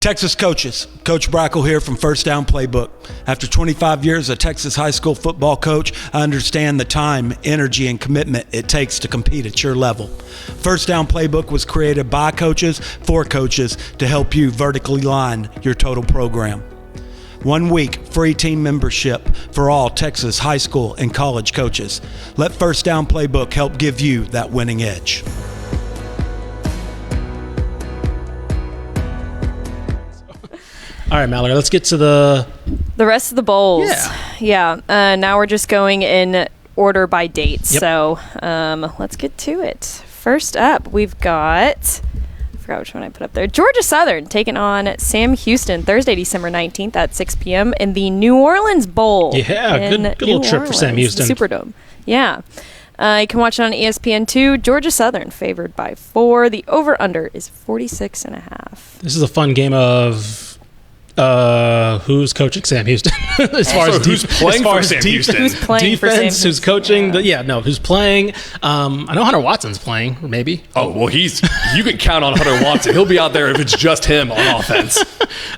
Texas coaches, Coach Brackle here from First Down Playbook. After 25 years as a Texas high school football coach, I understand the time, energy, and commitment it takes to compete at your level. First Down Playbook was created by coaches for coaches to help you vertically line your total program. 1 week free team membership for all Texas high school and college coaches. Let First Down Playbook help give you that winning edge. All right, Mallory, let's get to the rest of the bowls. Yeah. Now we're just going in order by date. Yep. So let's get to it. First up, we've got, I forgot which one I put up there, Georgia Southern taking on Sam Houston Thursday, December 19th at 6 p.m. in the New Orleans Bowl. Yeah, good little trip for Sam Houston. The Superdome. Yeah. You can watch it on ESPN2. Georgia Southern favored by 4. The over-under is 46.5. This is a fun game of who's coaching Sam Houston as far as who's playing for Sam Houston. Who's playing for Sam defense, Houston? who's coaching. Who's playing. I know Hunter Watson's playing, maybe. Oh, well, you can count on Hunter Watson. He'll be out there if it's just him on offense.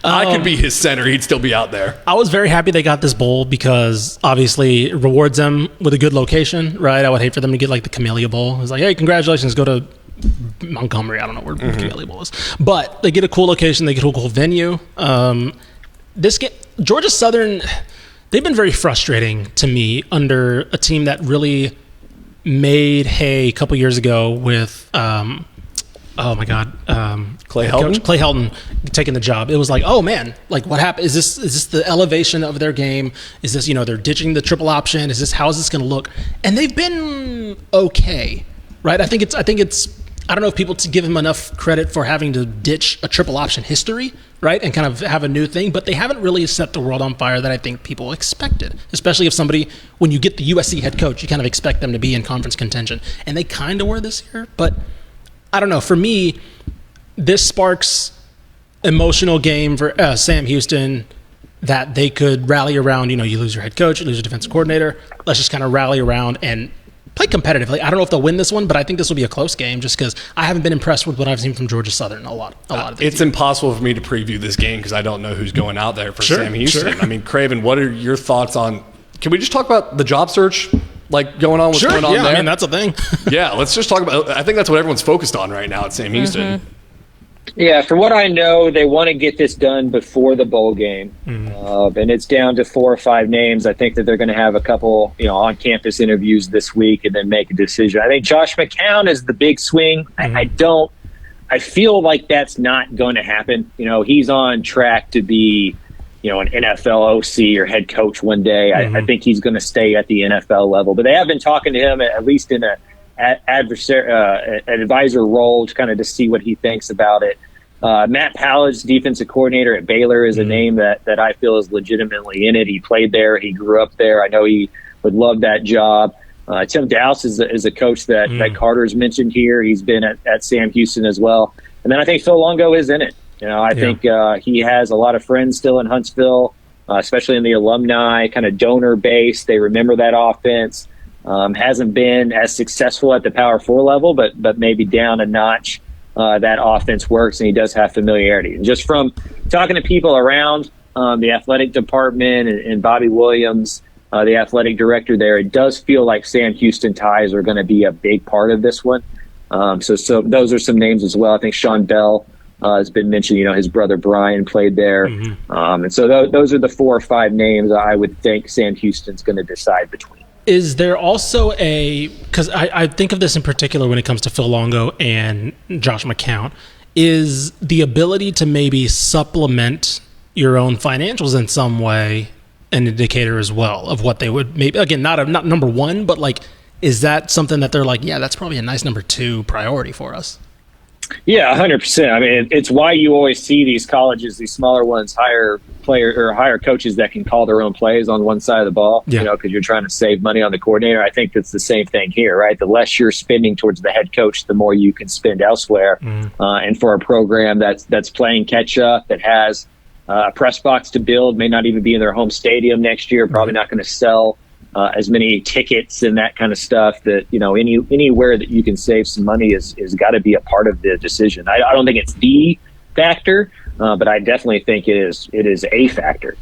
I could be his center. He'd still be out there. I was very happy they got this bowl because obviously it rewards them with a good location, right? I would hate for them to get like the Camellia Bowl. It's like, hey, congratulations, go to Montgomery. I don't know where Camellia Bowl is. But they get a cool location. They get a cool venue. This game, Georgia Southern, they've been very frustrating to me under a team that really made hay a couple years ago with, Clay Helton? Clay Helton taking the job. It was like, oh man, like what happened? Is this the elevation of their game? Is this, they're ditching the triple option? How is this going to look? And they've been okay, right? I think it's I don't know if people give him enough credit for having to ditch a triple option history, right, and kind of have a new thing, but they haven't really set the world on fire that I think people expected, especially if when you get the USC head coach, you kind of expect them to be in conference contention, and they kind of were this year, but I don't know. For me, this sparks emotional game for Sam Houston that they could rally around. You lose your head coach, you lose your defensive coordinator. Let's just kind of rally around and play competitively. I don't know if they'll win this one, but I think this will be a close game just because I haven't been impressed with what I've seen from Georgia Southern a lot of the It's impossible for me to preview this game because I don't know who's going out there for Sam Houston. Sure. I mean, Craven, what are your thoughts on – can we just talk about the job search going on? What's going on there? I mean, that's a thing. Yeah, let's just talk about – I think that's what everyone's focused on right now at Sam Houston. Yeah, from what I know, they want to get this done before the bowl game, and it's down to 4 or 5 names. I think that they're going to have a couple, on-campus interviews this week and then make a decision. I think Josh McCown is the big swing. I feel like that's not going to happen. He's on track to be, an NFL OC or head coach one day. I think he's going to stay at the NFL level, but they have been talking to him at least in an advisor role to see what he thinks about it. Matt Pallard's defensive coordinator at Baylor is a name that I feel is legitimately in it. He played there. He grew up there. I know he would love that job. Tim Dowse is a coach that Carter's mentioned here. He's been at Sam Houston as well. And then I think Phil Longo is in it. I think he has a lot of friends still in Huntsville, especially in the alumni kind of donor base. They remember that offense. Hasn't been as successful at the Power 4 level, but maybe down a notch. That offense works, and he does have familiarity. And just from talking to people around the athletic department and Bobby Williams, the athletic director there, it does feel like Sam Houston ties are going to be a big part of this one. So those are some names as well. I think Sean Bell has been mentioned. His brother Brian played there. And so those are the 4 or 5 names I would think Sam Houston's going to decide between. Is there also because I think of this in particular when it comes to Phil Longo and Josh McCown, is the ability to maybe supplement your own financials in some way an indicator as well of what they would maybe, again, not number 1, but is that something that they're like, yeah, that's probably a nice number 2 priority for us? Yeah, 100%. I mean, it's why you always see these colleges, these smaller ones, hire coaches that can call their own plays on one side of the ball, because you're trying to save money on the coordinator. I think it's the same thing here, right? The less you're spending towards the head coach, the more you can spend elsewhere. And for a program that's playing catch up, that has a press box to build, may not even be in their home stadium next year, probably not going to sell as many tickets and that kind of stuff, that anywhere that you can save some money is got to be a part of the decision. I don't think it's the factor, but I definitely think it is a factor.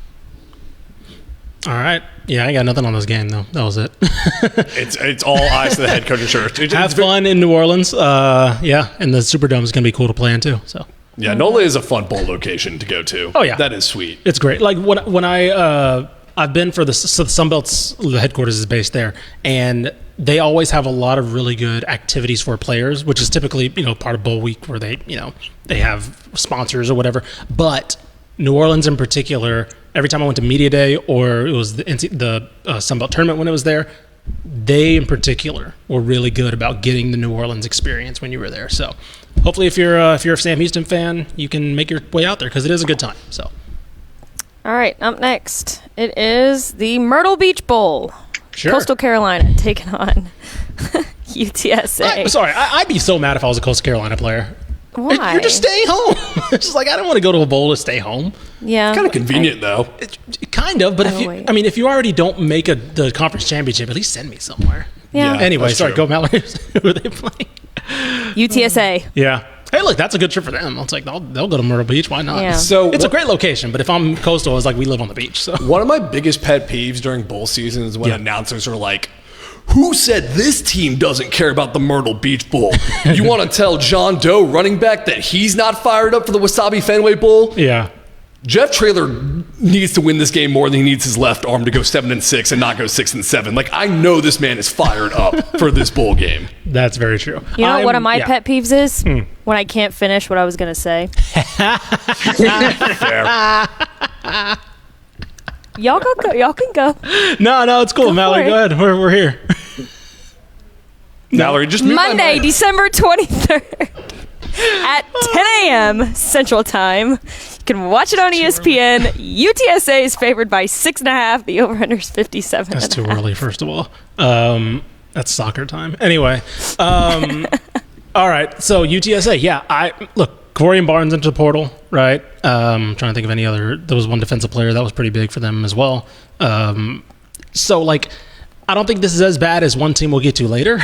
All right. Yeah, I got nothing on this game though. That was it. It's all eyes to the head coach. Sure. Have fun in New Orleans. Yeah, and the Superdome is going to be cool to play in too. So Yeah, NOLA is a fun bowl location to go to. Oh, yeah. That is sweet. it's great. Like when I've been for so the Sunbelt's the headquarters is based there, and they always have a lot of really good activities for players, which is typically part of Bowl Week where they have sponsors or whatever. But New Orleans in particular, every time I went to Media Day or it was the Sunbelt tournament when it was there, they in particular were really good about getting the New Orleans experience when you were there. So hopefully if you're a Sam Houston fan, you can make your way out there because it is a good time. So. All right, up next, it is the Myrtle Beach Bowl. Sure. Coastal Carolina taking on UTSA. I'd be so mad if I was a Coastal Carolina player. Why? You're just staying home. It's just like, I don't want to go to a bowl to stay home. Yeah. Kind of convenient, though. Kind of, but wait. if you already don't make the conference championship, at least send me somewhere. Yeah. Yeah. Anyway, that's sorry, true. go Mallory. Who are they playing? UTSA. Yeah. Hey, look, that's a good trip for them. It's like, they'll go to Myrtle Beach. Why not? Yeah. So It's a great location, but if I'm Coastal, it's like we live on the beach. So one of my biggest pet peeves during bowl season is when Yeah. announcers are like, who said this team doesn't care about the Myrtle Beach Bowl? You want to tell John Doe, running back, that he's not fired up for the Wasabi Fenway Bowl? yeah. Jeff Traylor needs to win this game more than he needs his left arm to go 7-6 and not go 6-7. Like, I know this man is fired up for this bowl game. That's very true. You know what one of my yeah. pet peeves is? When I can't finish what I was going to say. Fair. Y'all go. Y'all can go. No, it's cool, Go Mallory. for it. Go ahead. We're here. Mallory, just mute my Monday, mic. December 23rd at 10 a.m. Central Time. You can watch it on ESPN. UTSA is favored by 6.5. The over-under is 57. That's too early, first of all. That's soccer time. Anyway, all right. So UTSA, yeah. Look, Kavorian Barnes into the portal, right? Trying to think of any other. There was one defensive player that was pretty big for them as well. So like, I don't think this is as bad as one team we'll get to later,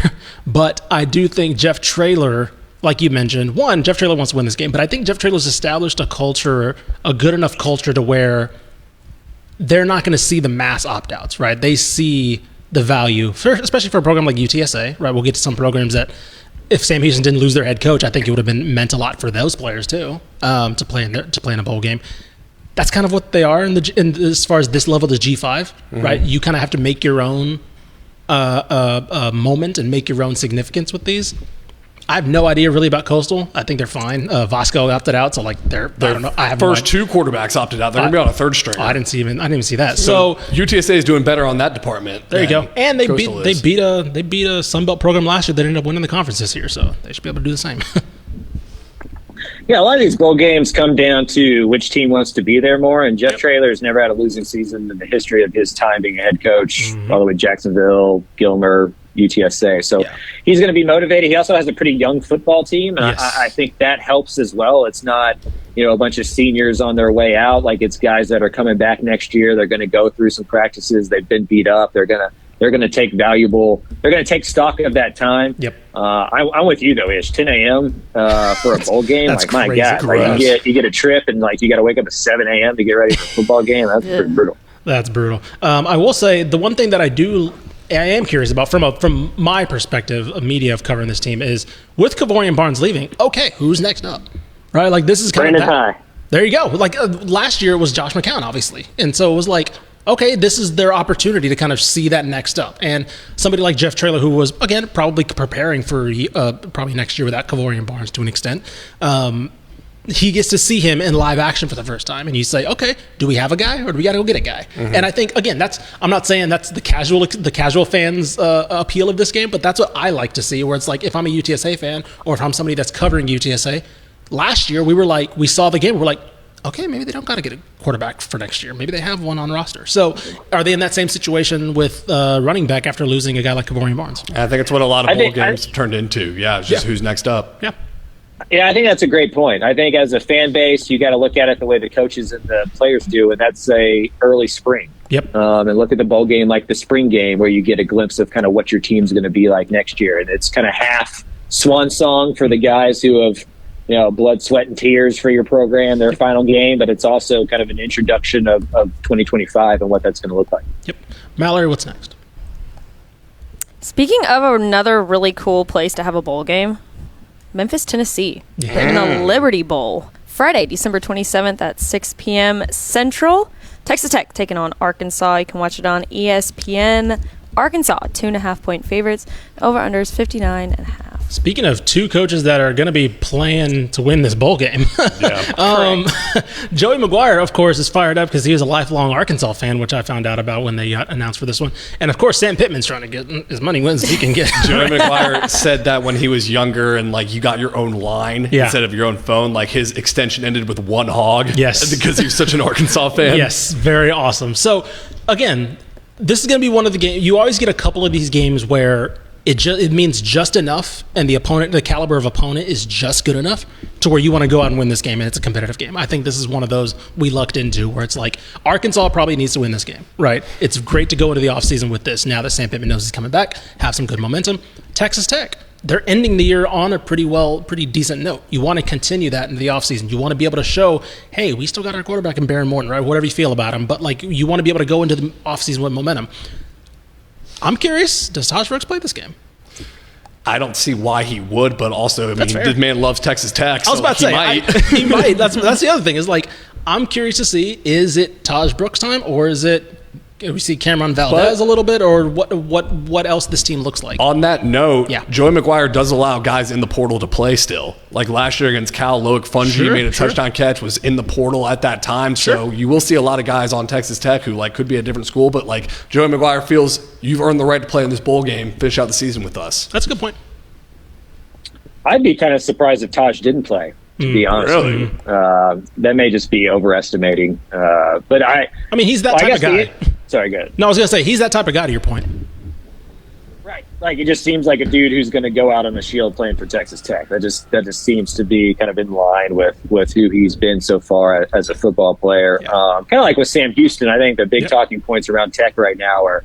but I do think Jeff Traylor, like you mentioned, Jeff Traylor wants to win this game, but I think Jeff Traylor's established a culture, a good enough culture to where they're not going to see the mass opt-outs, right? They see the value, especially for a program like UTSA, right? We'll get to some programs that if Sam Houston didn't lose their head coach, I think it would have been meant a lot for those players too, to play in a bowl game. That's kind of what they are as far as this level, the G5, right? You kind of have to make your own moment and make your own significance with these. I have no idea really about Coastal. I think they're fine. Vasco opted out, so like I don't know. I have First no idea. two quarterbacks opted out. They're going to be on a third string. Oh, I didn't even see that. So So UTSA is doing better on that department. there you go. than And they Coastal is. beat a Sunbelt program last year that ended up winning the conference this year, so they should be able to do the same. Yeah, a lot of these bowl games come down to which team wants to be there more. And Jeff Traylor's never had a losing season in the history of his time being a head coach, all the way Jacksonville, Gilmer, UTSA. So he's going to be motivated. He also has a pretty young football team, and Yes. I think that helps as well. It's not a bunch of seniors on their way out. Like, it's guys that are coming back next year. They're going to go through some practices. They've been beat up. They're going to take they're going to take stock of that time. Yep. I'm with you though, Ish. 10 a.m. For a bowl game. That's like, my crazy God, gross. like, you get a trip and like you got to wake up at 7 a.m. to get ready for a football game. That's pretty brutal. That's brutal. I will say the one thing that I am curious about from my perspective of media of covering this team is with Kavorian Barnes leaving. Okay, who's next up? Right, like this is kind Brandon of that. High. There you go. Like last year it was Josh McCown, obviously, and so it was like, okay, this is their opportunity to kind of see that next up. And somebody like Jeff Traylor, who was again probably preparing for probably next year without Kavorian Barnes to an extent. He gets to see him in live action for the first time, and you say, okay, do we have a guy or do we got to go get a guy? And I think, again, I'm not saying that's the casual fans appeal of this game, but that's what I like to see, where it's like, if I'm a UTSA fan or if I'm somebody that's covering UTSA, last year we saw the game, we're like, okay, maybe they don't got to get a quarterback for next year. Maybe they have one on roster. So are they in that same situation with running back after losing a guy like Kavorian Barnes? I think it's what a lot of I bowl think- games turned into. Yeah, it's just who's next up. Yeah. Yeah, I think that's a great point. I think as a fan base, you got to look at it the way the coaches and the players do, and that's a early spring. Yep. And look at the bowl game like the spring game, where you get a glimpse of kind of what your team's going to be like next year, and it's kind of half swan song for the guys who have blood, sweat, and tears for your program, their final game, but it's also kind of an introduction of 2025 and what that's going to look like. Yep. Mallory, what's next? Speaking of another really cool place to have a bowl game, Memphis, Tennessee, in the Liberty Bowl. Friday, December 27th at 6 p.m. Central. Texas Tech taking on Arkansas. You can watch it on ESPN. Arkansas, 2.5-point favorites. Over-under is 59.5. Speaking of two coaches that are going to be playing to win this bowl game, Joey McGuire, of course, is fired up because he was a lifelong Arkansas fan, which I found out about when they got announced for this one. And, of course, Sam Pittman's trying to get as many wins as he can get. Joey McGuire said that when he was younger and, like, you got your own line instead of your own phone, like, his extension ended with one hog. Yes. Because he was such an Arkansas fan. Yes, very awesome. So, again, this is going to be one of the games. You always get a couple of these games where it means just enough, and the caliber of opponent is just good enough to where you want to go out and win this game, and it's a competitive game. I think this is one of those we lucked into where it's like Arkansas probably needs to win this game, right? It's great to go into the offseason with this now that Sam Pittman knows he's coming back, have some good momentum. Texas Tech, they're ending the year on a pretty decent note. You want to continue that into the offseason. You want to be able to show, hey, we still got our quarterback in Baron Morton, right? Whatever you feel about him, but like you want to be able to go into the offseason with momentum. I'm curious, does Taj Brooks play this game? I don't see why he would, but also, I mean, fair. the man loves Texas Tech. I was about to say, he might. That's the other thing is like, I'm curious to see, is it Taj Brooks time or is it, we see Cameron Valdez a little bit, or what else this team looks like? On that note, Yeah. Joey McGuire does allow guys in the portal to play still. Like last year against Cal, Loic Fungi made a touchdown catch, was in the portal at that time. So you will see a lot of guys on Texas Tech who like could be a different school, but like Joey McGuire feels you've earned the right to play in this bowl game, finish out the season with us. That's a good point. I'd be kind of surprised if Taj didn't play, to be honest. Really? That may just be overestimating. But I mean, he's that type of guy. Sorry, go ahead. No, I was going to say, he's that type of guy, to your point. Right. Like, it just seems like a dude who's going to go out on the shield playing for Texas Tech. That just seems to be kind of in line with who he's been so far as a football player. Yeah. Kind of like with Sam Houston, I think the big talking points around Tech right now are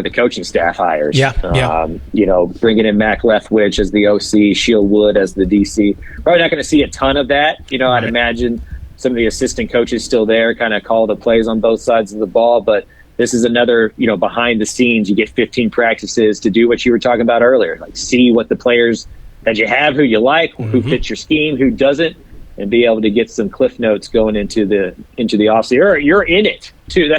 the coaching staff hires. Bringing in Mac Leftwich as the OC, Shield Wood as the DC. Probably not going to see a ton of that. I'd imagine some of the assistant coaches still there, kind of call the plays on both sides of the ball. But this is another, behind the scenes, you get 15 practices to do what you were talking about earlier. Like, see what the players that you have, who you like, who fits your scheme, who doesn't, and be able to get some cliff notes going into the offseason. You're in it too.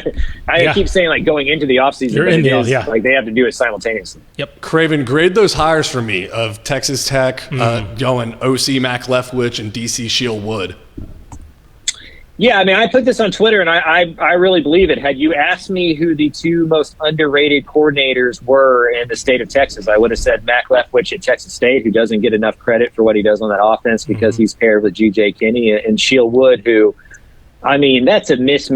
I keep saying like going into the offseason. You're in the yeah. Like they have to do it simultaneously. Yep. Craven, grade those hires for me of Texas Tech going OC Mac Leftwich and DC Shield Wood. Yeah, I mean, I put this on Twitter, and I really believe it. Had you asked me who the two most underrated coordinators were in the state of Texas, I would have said Mac Leftwich at Texas State, who doesn't get enough credit for what he does on that offense because he's paired with G.J. Kinney, and Shield Wood, who, I mean, that's a mixed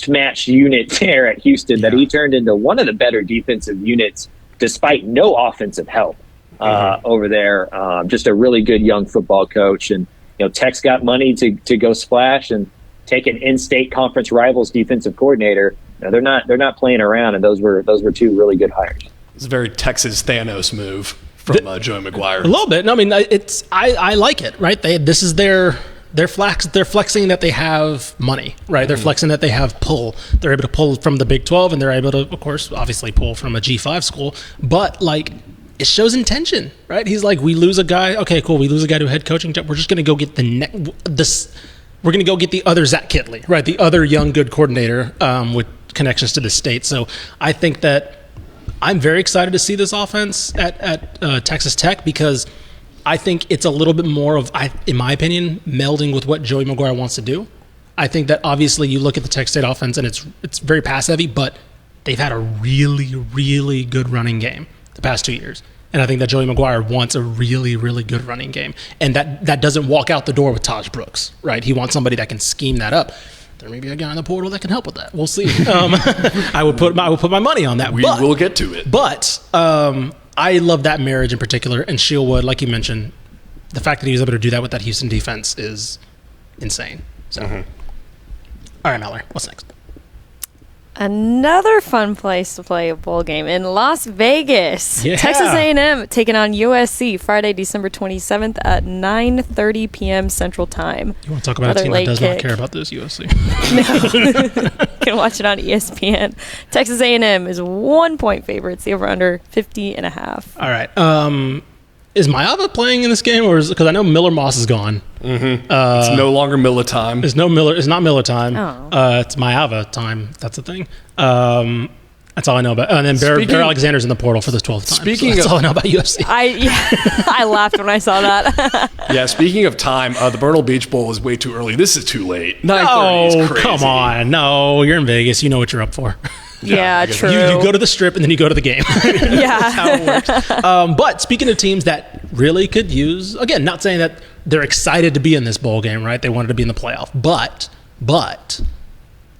match unit there at Houston that he turned into one of the better defensive units despite no offensive help over there. Just a really good young football coach, and Tech's got money to go splash and take an in-state conference rivals defensive coordinator. They're not playing around, and those were two really good hires. It's a very Texas Thanos move from Joey McGuire. A little bit. No, I mean, I like it. Right? This is their flexing that they have money. Right? They're flexing that they have pull. They're able to pull from the Big 12, and they're able to, of course, obviously pull from a G5 school. But like, it shows intention. Right? He's like, we lose a guy. Okay, cool. We lose a guy to a head coaching job. We're just going to go get We're going to go get the other Zach Kitley, right? The other young, good coordinator with connections to the state. So I think that I'm very excited to see this offense at Texas Tech because I think it's a little bit more of, in my opinion, melding with what Joey McGuire wants to do. I think that obviously you look at the Texas State offense and it's very pass heavy, but they've had a really, really good running game the past 2 years. And I think that Joey McGuire wants a really, really good running game. And that doesn't walk out the door with Taj Brooks, right? He wants somebody that can scheme that up. There may be a guy in the portal that can help with that. We'll see. I would put my money on that. We will get to it. But I love that marriage in particular. And Shield Wood, like you mentioned, the fact that he was able to do that with that Houston defense is insane. So, All right, Mallory, what's next? Another fun place to play a bowl game in Las Vegas. Yeah. Texas A&M taking on USC Friday, December 27th at 9:30 p.m. Central Time. You want to talk about Another a team that late does not kick. care about this USC? You can watch it on ESPN. Texas A&M is 1-point favorites. The over-under 50.5. All right. Is Maava playing in this game, or because I know Miller Moss is gone? It's no longer Miller time. It's not Miller time. Oh. It's Maava time. That's the thing. That's all I know about. And then Bear Speaking- Alexander's in the portal for the 12th time. Speaking so that's of- all I know about UFC. I laughed when I saw that. Yeah, speaking of time, the Myrtle Beach Bowl is way too early. This is too late. 9:30 Oh, is crazy. come on. No, you're in Vegas. You know what you're up for. Yeah, true. You go to the strip and then you go to the game. Yeah. How it works. But speaking of teams that really could use, again, not saying that they're excited to be in this bowl game, right? They wanted to be in the playoff. But,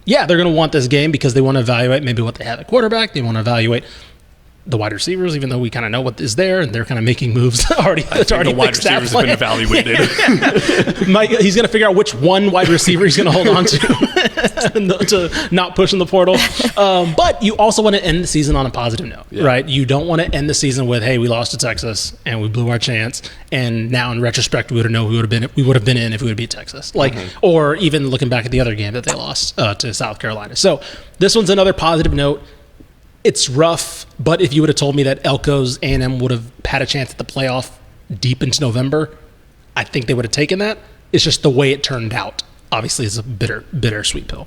yeah, they're going to want this game because they want to evaluate maybe what they have at quarterback. They want to evaluate the wide receivers, even though we kind of know what is there, and they're kind of making moves already. I think the wide fixed that receivers have been plan. evaluated. Mike, he's going to figure out which one wide receiver he's going to hold on to to not push in the portal. But you also want to end the season on a positive note, right? You don't want to end the season with, hey, we lost to Texas and we blew our chance, and now in retrospect we would have known we would have been in if we would beat Texas, or even looking back at the other game that they lost to South Carolina. So this one's another positive note. It's rough, but if you would have told me that Elko's A&M would have had a chance at the playoff deep into November, I think they would have taken that. It's just the way it turned out. Obviously, it's a bittersweet pill.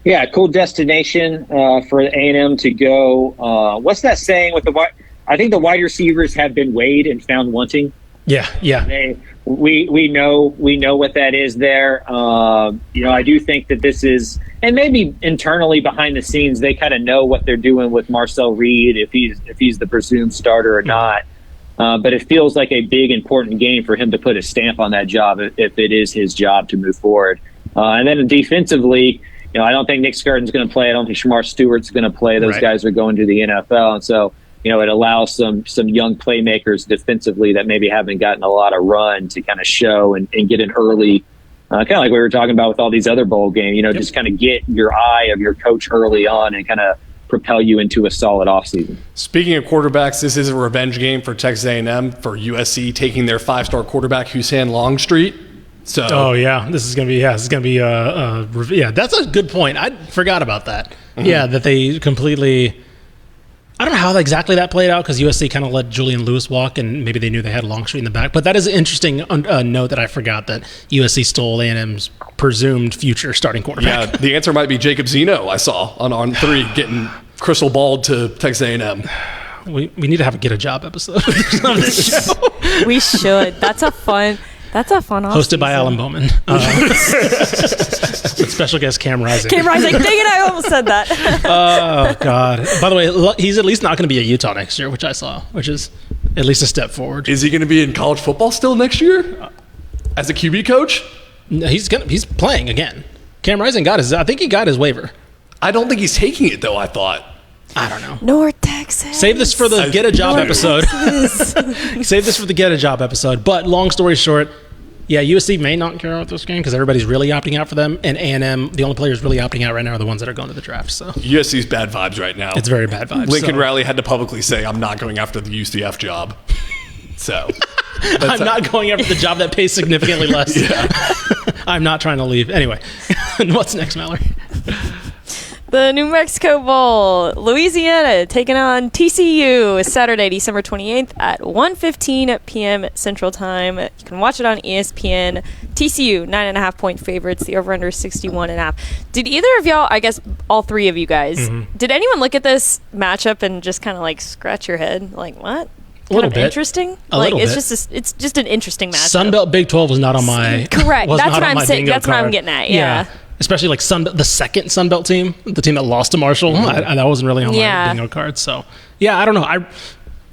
Yeah, cool destination for A&M to go. What's that saying with the wide? I think the wide receivers have been weighed and found wanting. Yeah. We know what that is there. I do think that this is, and maybe internally behind the scenes they kind of know what they're doing with Marcel Reed, if he's the presumed starter or not. But it feels like a big important game for him to put a stamp on that job if it is his job to move forward. And then defensively, I don't think Nick Skirton's going to play. I don't think Shamar Stewart's going to play. Those guys are going to the NFL, and so it allows some young playmakers defensively that maybe haven't gotten a lot of run to kind of show and get an early, kind of like we were talking about with all these other bowl games, just kind of get your eye of your coach early on and kind of propel you into a solid offseason. Speaking of quarterbacks, this is a revenge game for Texas A&M for USC taking their 5-star quarterback Hussein Longstreet. So, this is gonna be that's a good point. I forgot about that. Yeah, that they completely. I don't know how exactly that played out because USC kind of let Julian Lewis walk, and maybe they knew they had Longstreet in the back. But that is an interesting note that I forgot that USC stole A&M's presumed future starting quarterback. Yeah, the answer might be Jacob Zeno. I saw on 3 getting crystal balled to Texas A&M. We need to have a Get a Job episode on this show. We should. That's a fun Hosted by Alan Bowman. With special guest Cam Rising. Cam Rising. Dang it, I almost said that. Oh, God. By the way, he's at least not going to be at Utah next year, which I saw, which is at least a step forward. Is he going to be in college football still next year as a QB coach? No, he's playing again. Cam Rising I think he got his waiver. I don't think he's taking it, though, I thought. I don't know. North Texas. Save this for the Get a Job episode. Save this for the Get a Job episode. But long story short, USC may not care about this game because everybody's really opting out for them, and A&M, the only players really opting out right now are the ones that are going to the draft. So USC's bad vibes right now. it's very bad vibes. Lincoln Riley had to publicly say, I'm not going after the UCF job. So I'm not going after the job that pays significantly less. I'm not trying to leave. Anyway, what's next, Mallory? The New Mexico Bowl, Louisiana taking on TCU Saturday, December 28th at 1:15 p.m. Central Time. You can watch it on ESPN. TCU 9.5-point favorites. The over/under is 61.5. Did either of y'all? I guess all three of you guys. Did anyone look at this matchup and just kind of like scratch your head, like what? A little bit. Interesting. A little bit. It's just an interesting matchup. Sunbelt Big 12 was not on my correct. was That's not what on I'm my saying. bingo That's what I'm card. getting at. Yeah. Especially like the second Sunbelt team, the team that lost to Marshall. That wasn't really on my bingo card. So I don't know.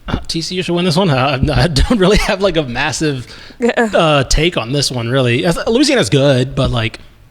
TCU should win this one. I don't really have like a massive take on this one. Really, Louisiana's good, but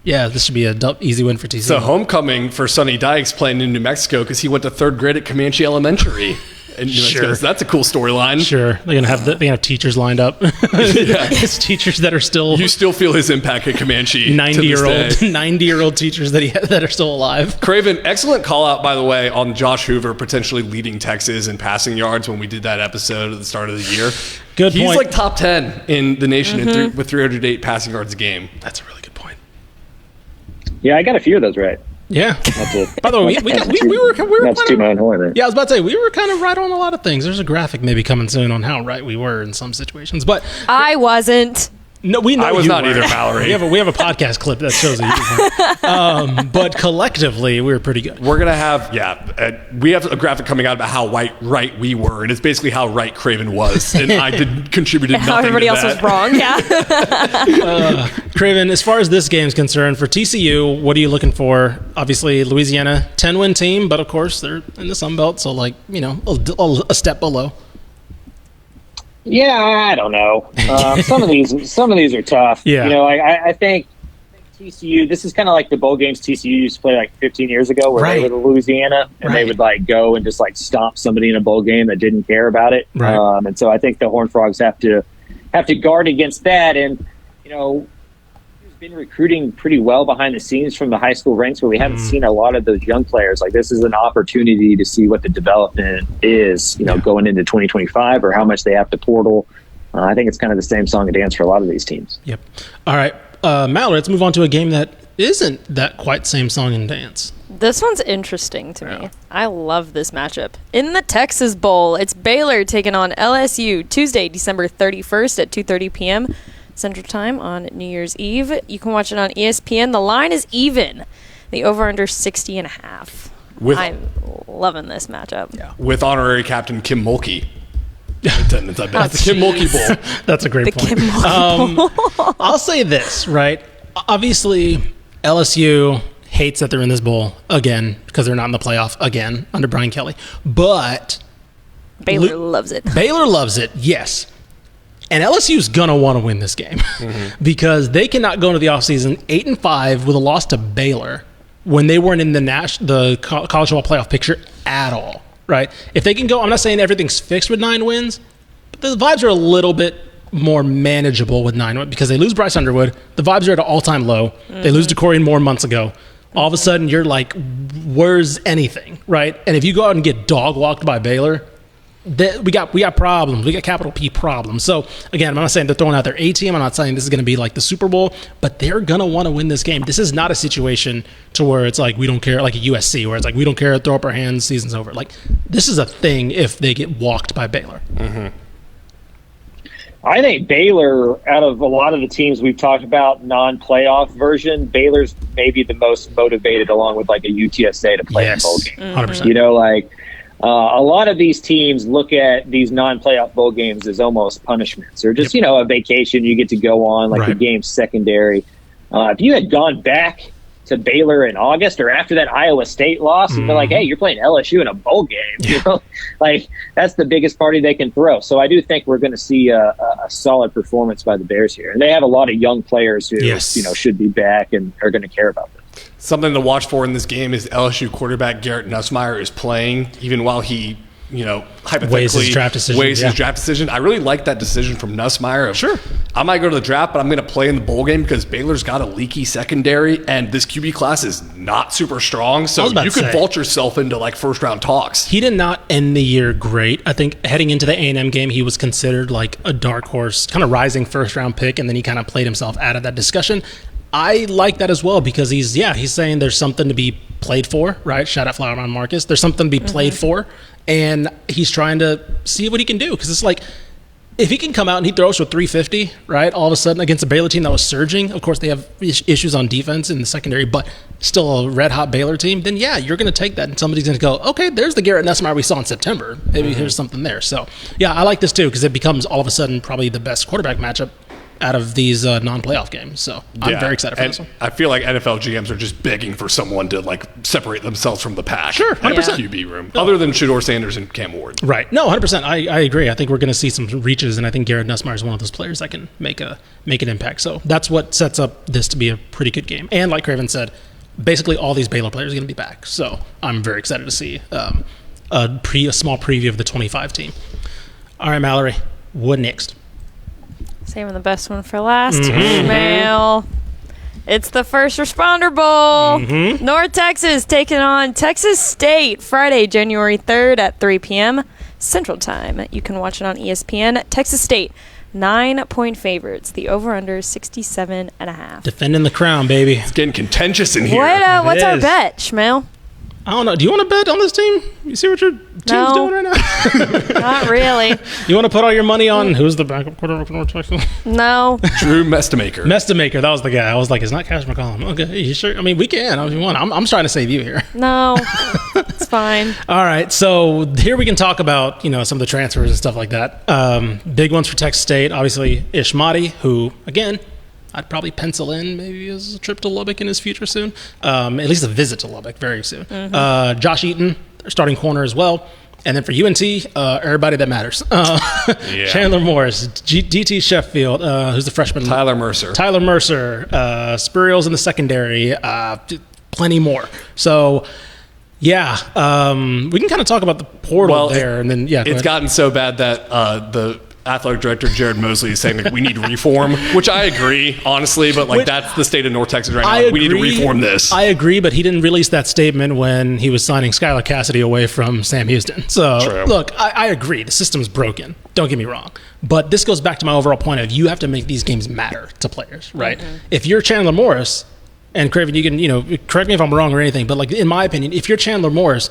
this should be a easy win for TCU. So homecoming for Sonny Dykes playing in New Mexico because he went to 3rd grade at Comanche Elementary. And that's a cool storyline. Sure, they're gonna have teachers lined up. It's teachers that are still You still feel his impact at Comanche. 90-year-old teachers that are still alive. Craven, excellent call out, by the way, on Josh Hoover potentially leading Texas in passing yards when we did that episode at the start of the year. Good He's point. like top 10 in the nation with 308 passing yards a game. That's a really good point. Yeah, I got a few of those right. Yeah. Not to, By the way, we were not to toot my own horn. Yeah, I was about to say we were kind of right on a lot of things. There's a graphic maybe coming soon on how right we were in some situations, but I wasn't. no, we know I was you not were. either, Mallory. We have a podcast clip that shows it. But collectively, we were pretty good. We're going to have, we have a graphic coming out about how right we were, and it's basically how right Craven was, and I contributed nothing How everybody to else that. was wrong. Yeah. Craven, as far as this game's concerned, for TCU, what are you looking for? Obviously, Louisiana, 10-win team, but of course they're in the Sun Belt, so a step below. Yeah, I don't know. Some of these are tough. Yeah. I think TCU. This is kind of like the bowl games TCU used to play like 15 years ago, where they were the Louisiana, and they would like go and just like stomp somebody in a bowl game that didn't care about it. Right. And so I think the Horned Frogs have to guard against that. And been recruiting pretty well behind the scenes from the high school ranks, but we haven't seen a lot of those young players. Like, this is an opportunity to see what the development is, going into 2025, or how much they have to portal. I think it's kind of the same song and dance for a lot of these teams. Yep. All right, Mallory, let's move on to a game that isn't that quite same song and dance. This one's interesting to me. I love this matchup. In the Texas Bowl, it's Baylor taking on LSU Tuesday, December 31st at 2:30 p.m. Central Time on New Year's Eve. You can watch it on ESPN. The line is even. The over-under 60.5. I'm loving this matchup. Yeah. With honorary captain Kim Mulkey. Attendance, I bet. It's the Kim Mulkey Bowl. That's a great point. I'll say this, right? Obviously, LSU hates that they're in this bowl again because they're not in the playoff again under Brian Kelly. But Baylor loves it. Baylor loves it, yes. And LSU's going to want to win this game because they cannot go into the offseason 8-5 with a loss to Baylor when they weren't in the college football playoff picture at all, right? If they can go, I'm not saying everything's fixed with 9 wins, but the vibes are a little bit more manageable with 9 wins because they lose Bryce Underwood. The vibes are at an all-time low. They lose DeCorian Moore months ago. All of a sudden, you're like, where's anything, right? And if you go out and get dog-walked by Baylor, we got problems. We got capital P problems. So, again, I'm not saying they're throwing out their A team. I'm not saying this is going to be like the Super Bowl, but they're going to want to win this game. This is not a situation to where it's like we don't care, like a USC, where it's like we don't care, throw up our hands, season's over. Like, this is a thing if they get walked by Baylor. I think Baylor, out of a lot of the teams we've talked about, non-playoff version, Baylor's maybe the most motivated, along with like a UTSA, to play in bowl game. 100%. A lot of these teams look at these non-playoff bowl games as almost punishments, or just, a vacation you get to go on, like the game's secondary. If you had gone back to Baylor in August or after that Iowa State loss, and be like, hey, you're playing LSU in a bowl game. Like, that's the biggest party they can throw. So I do think we're going to see a solid performance by the Bears here. And they have a lot of young players who, should be back and are going to care about them. Something to watch for in this game is LSU quarterback Garrett Nussmeier is playing, even while he, hypothetically weighs his draft decision. I really like that decision from Nussmeier. Sure. I might go to the draft, but I'm going to play in the bowl game because Baylor's got a leaky secondary, and this QB class is not super strong. So you could vault yourself into like first round talks. He did not end the year great. I think heading into the A&M game, he was considered like a dark horse, kind of rising first round pick, and then he kind of played himself out of that discussion. I like that as well because he's saying there's something to be played for, right? Shout out Flowerman Marcus. There's something to be played for, and he's trying to see what he can do because it's like if he can come out and he throws for 350, right, all of a sudden against a Baylor team that was surging, of course they have issues on defense in the secondary, but still a red-hot Baylor team, then yeah, you're going to take that and somebody's going to go, okay, there's the Garrett Nussmeier we saw in September. Maybe there's something there. So, yeah, I like this too because it becomes all of a sudden probably the best quarterback matchup out of these non-playoff games. So I'm very excited for this one. I feel like NFL GMs are just begging for someone to like separate themselves from the pack. Sure, 100%. QB room. Other than Shedeur Sanders and Cam Ward. Right. No, 100%. I agree. I think we're going to see some reaches, and I think Garrett Nussmeier is one of those players that can make an impact. So that's what sets up this to be a pretty good game. And like Craven said, basically all these Baylor players are going to be back. So I'm very excited to see a small preview of the 25 team. All right, Mallory, what next? Saving the best one for last. Email. It's the First Responder Bowl. North Texas taking on Texas State Friday, January 3rd at 3 p.m. Central Time. You can watch it on ESPN. Texas State, 9-point favorites. The over-under is 67.5. Defending the crown, baby. It's getting contentious in here. What's our is. bet, Schmel? I don't know. Do you want to bet on this team? You see what your team's doing right now? Not really. You want to put all your money on who's the backup quarterback for North Texas? No. Drew Mestamaker. Mestamaker, that was the guy. I was like, it's not Cash McCollum. Okay, you sure? I mean, we can if you want. I'm trying to save you here. No. It's fine. All right, so here we can talk about some of the transfers and stuff like that. Big ones for Texas State, obviously Ishmati, who again I'd probably pencil in maybe as a trip to Lubbock in his future soon, at least a visit to Lubbock very soon. Josh Eaton, their starting corner as well. And then for UNT, everybody that matters. Chandler Morris, DT Sheffield, who's the freshman. Tyler Mercer. Spuriel's in the secondary, plenty more. So, yeah, we can kind of talk about the portal there. And then, it's gotten so bad that the athletic director Jared Mosley is saying we need reform, which I agree, honestly, but that's the state of North Texas right now. We need to reform this. I agree, but he didn't release that statement when he was signing Skylar Cassidy away from Sam Houston. So, look, I agree. The system's broken. Don't get me wrong. But this goes back to my overall point of you have to make these games matter to players, right? If you're Chandler Morris, and Craven, you can, correct me if I'm wrong or anything, but in my opinion, if you're Chandler Morris,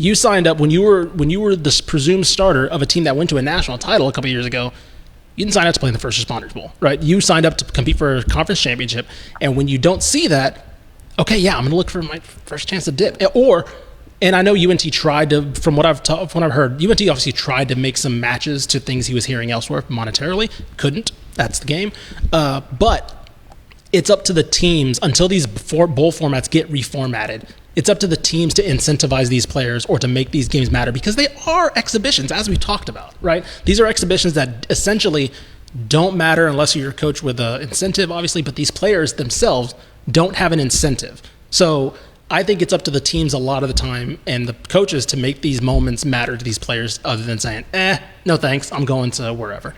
you signed up when you were the presumed starter of a team that went to a national title a couple years ago. You didn't sign up to play in the First Responders Bowl, right? You signed up to compete for a conference championship, and when you don't see that, okay, yeah, I'm going to look for my first chance to dip. And I know UNT tried to, from what I've heard, UNT obviously tried to make some matches to things he was hearing elsewhere monetarily. Couldn't. That's the game. But it's up to the teams until these bowl formats get reformatted. It's up to the teams to incentivize these players or to make these games matter because they are exhibitions, as we talked about, right? These are exhibitions that essentially don't matter unless you're a coach with an incentive, obviously, but these players themselves don't have an incentive. So I think it's up to the teams a lot of the time and the coaches to make these moments matter to these players other than saying, no thanks, I'm going to wherever.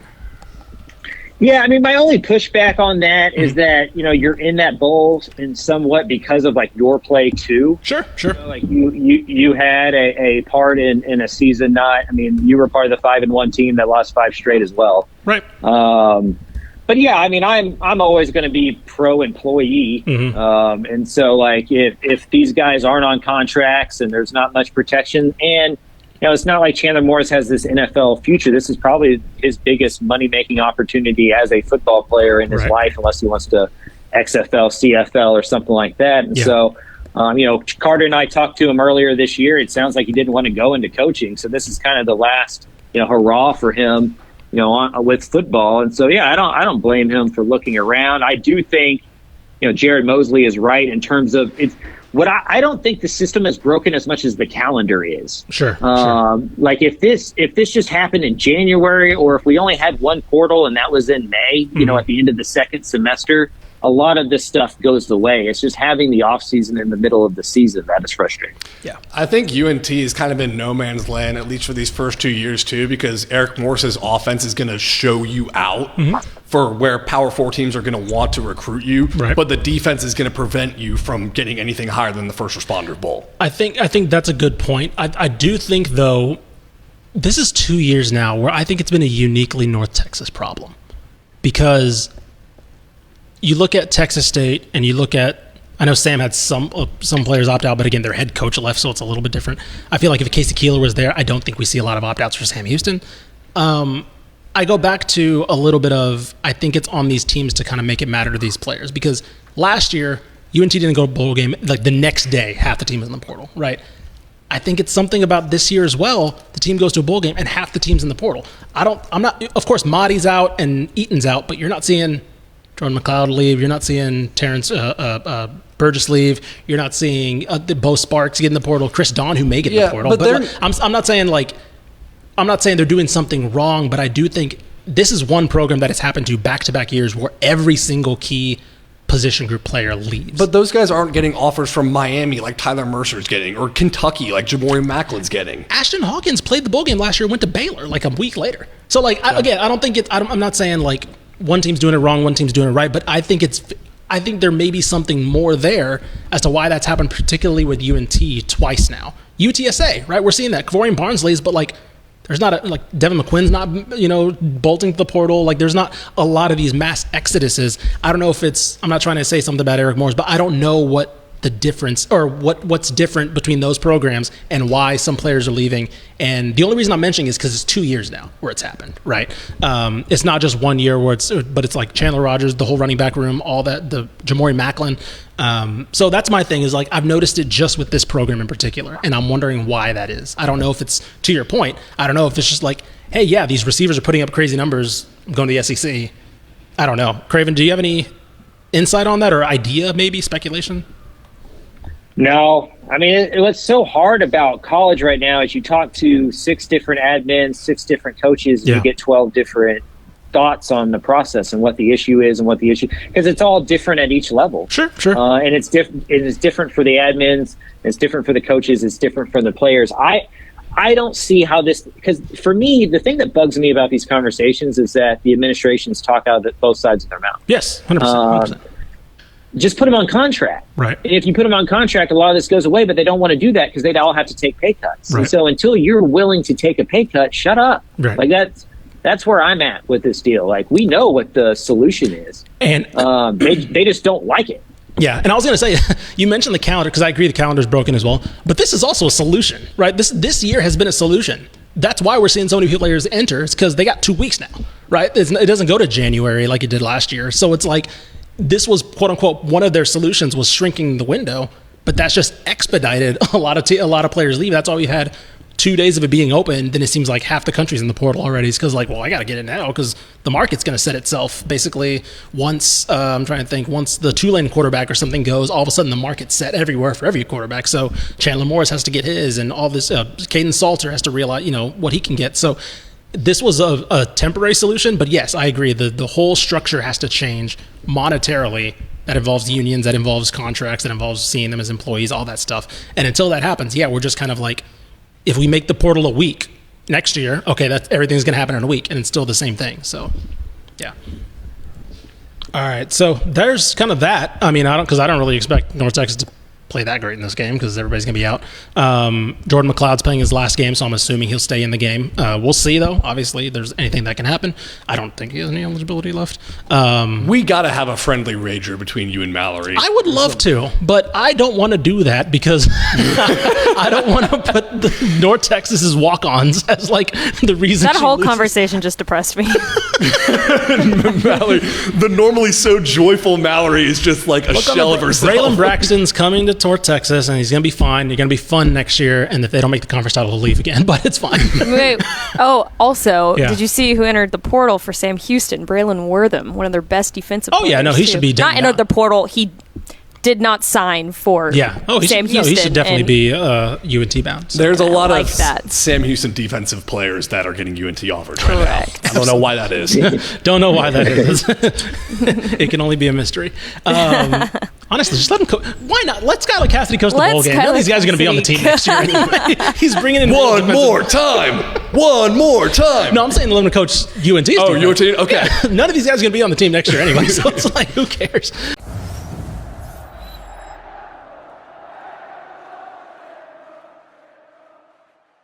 Yeah, I mean, my only pushback on that is that, you're in that bowl and somewhat because of your play too. Sure. You had a part in a season you were part of the 5-1 team that lost 5 straight as well. Right. But yeah, I mean, I'm always going to be pro employee. And so if these guys aren't on contracts and there's not much protection and it's not like Chandler Morris has this NFL future. This is probably his biggest money-making opportunity as a football player in his life, unless he wants to XFL, CFL, or something like that. And so, Carter and I talked to him earlier this year. It sounds like he didn't want to go into coaching. So this is kind of the last, hurrah for him, with football. And so, yeah, I don't blame him for looking around. I do think, Jared Mosley is right in terms of it's. I don't think the system is broken as much as the calendar is. Sure. If this just happened in January, or if we only had one portal and that was in May, at the end of the second semester, a lot of this stuff goes away. It's just having the off season in the middle of the season that is frustrating. Yeah, I think UNT has kind of been no man's land, at least for these first 2 years too, because Eric Morris's offense is going to show you out for where Power 4 teams are going to want to recruit you, but the defense is going to prevent you from getting anything higher than the First Responder Bowl. I think that's a good point. I do think, though, this is 2 years now where I think it's been a uniquely North Texas problem because you look at Texas State and you look at, I know Sam had some players opt out, but again, their head coach left, so it's a little bit different. I feel like if Casey Keeler was there, I don't think we see a lot of opt outs for Sam Houston. I go back to a little bit of, I think it's on these teams to kind of make it matter to these players because last year, UNT didn't go to bowl game, the next day, half the team was in the portal, right? I think it's something about this year as well. The team goes to a bowl game and half the team's in the portal. Of course, Mahdi's out and Eaton's out, but you're not seeing Jordan McLeod leave. You're not seeing Terrence Burgess leave. You're not seeing Bo Sparks get in the portal. Chris Don, who may get in the portal. But I'm not saying they're doing something wrong, but I do think this is one program that has happened to back-to-back years where every single key position group player leaves. But those guys aren't getting offers from Miami like Tyler Mercer's getting, or Kentucky like Jamori Macklin's getting. Ashton Hawkins played the bowl game last year, went to Baylor like a week later. So like I don't think I'm not saying like one team's doing it wrong, one team's doing it right, but I think there may be something more there as to why that's happened, particularly with UNT twice now. UTSA, right? We're seeing that. Kavorian Barnsley's, but like there's not like Devin McQuinn's not, bolting to the portal. Like there's not a lot of these mass exoduses. I don't know if I'm not trying to say something about Eric Morris, but I don't know what the difference or what's different between those programs and why some players are leaving. And the only reason I'm mentioning is because it's 2 years now where it's happened, right? It's not just 1 year but it's like Chandler Rogers, the whole running back room, all that, the Jamori Macklin. So that's my thing is like, I've noticed it just with this program in particular, and I'm wondering why that is. I don't know if it's, to your point, I don't know if it's just like, hey, yeah, these receivers are putting up crazy numbers, I'm going to the SEC. I don't know. Craven, do you have any insight on that or idea, maybe speculation? No, I mean, what's so hard about college right now is you talk to 6 different admins, 6 different coaches, and you get 12 different thoughts on the process and what the issue is and what the issue, because it's all different at each level. Sure. And it's different for the admins, it's different for the coaches, it's different for the players. I don't see how this, because for me, the thing that bugs me about these conversations is that the administrations talk out of both sides of their mouth. Yes, 100%. Just put them on contract. Right. And if you put them on contract, a lot of this goes away, but they don't want to do that because they'd all have to take pay cuts. Right. And so until you're willing to take a pay cut, shut up. Right. Like that's where I'm at with this deal. Like we know what the solution is, and they just don't like it. Yeah, and I was going to say, you mentioned the calendar, because I agree the calendar's broken as well, but this is also a solution, right? This year has been a solution. That's why we're seeing so many players enter. It's because they got 2 weeks now, right? It doesn't go to January like it did last year. So it's like, this was, quote unquote, one of their solutions was shrinking the window, but that's just expedited a lot of players leave. That's why we had 2 days of it being open. Then it seems like half the country's in the portal already. It's because like, well, I got to get it now because the market's going to set itself basically once, once the Tulane quarterback or something goes, all of a sudden the market's set everywhere for every quarterback. So Chandler Morris has to get his, and all this, Caden Salter has to realize, what he can get. So this was a temporary solution, but yes, I agree. The whole structure has to change monetarily. That involves unions, that involves contracts, that involves seeing them as employees, all that stuff. And until that happens, we're just kind of like, if we make the portal a week next year, okay, everything's going to happen in a week, and it's still the same thing. So, yeah. All right, so there's kind of that. I mean, I don't really expect North Texas to play that great in this game because everybody's going to be out. Jordan McLeod's playing his last game, so I'm assuming he'll stay in the game. We'll see, though. Obviously, there's anything that can happen. I don't think he has any eligibility left. We got to have a friendly rager between you and Mallory. I would love to, but I don't want to do that because I don't want to put the North Texas's walk-ons as like the reason. That whole loses. Conversation just depressed me. Mallory, the normally so joyful Mallory is just like a shell of herself. Braylon Braxton's coming to North Texas, and he's going to be fine. You're going to be fun next year, and if they don't make the conference title, he'll leave again, but it's fine. Wait. Oh, also, Yeah. did you see who entered the portal for Sam Houston? Braylon Wortham, one of their best defensive players. Oh, yeah, no, he should be not down. entered the portal. He did not sign for Yeah. Oh, Sam he Houston. should definitely and be UNT bound. So. There's a lot like of that. Sam Houston defensive players that are getting UNT offers right Correct. now. I don't know why that is. Don't know why that is. It can only be a mystery. Honestly, just let him coach. Why not? Let Skylar Cassidy coach the bowl Let's game. None of these guys are going to be on the team next year anyway. He's bringing in One more time. No, I'm saying let him coach UNT. Oh, UNT? Okay. Yeah, none of these guys are going to be on the team next year anyway, so it's like, who cares?